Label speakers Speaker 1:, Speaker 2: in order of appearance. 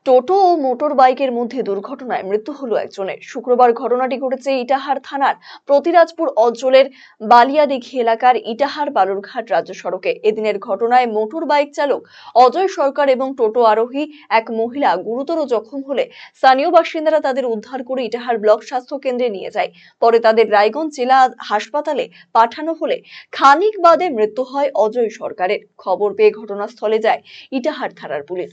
Speaker 1: টোটো ও motor বাইকের মধ্যে দুর্ঘটনায় মৃত্যু হলো একজনের। শুক্রবার ঘটনাটি ঘটেছে ইটাহার থানার প্রতিরাজপুর অঞ্চলের বালিয়াদিঘি এলাকার ইটাহার বালুরঘাট রাজ্য সড়কে। এদিনের ঘটনায় মোটর বাইক চালক অজয় সরকার এবং টোটো আরোহী এক মহিলা গুরুতর জখম হলে স্থানীয় বাসিন্দারা তাদের উদ্ধার করে ইটাহার ব্লক স্বাস্থ্য কেন্দ্রে নিয়ে যায়। পরে তাদের রায়গঞ্জ জেলা হাসপাতালে পাঠানো হলে খানিক বাদে মৃত্যু হয় অজয় সরকারের। খবর পেয়ে ঘটনাস্থলে যায় ইটাহার থানার পুলিশ।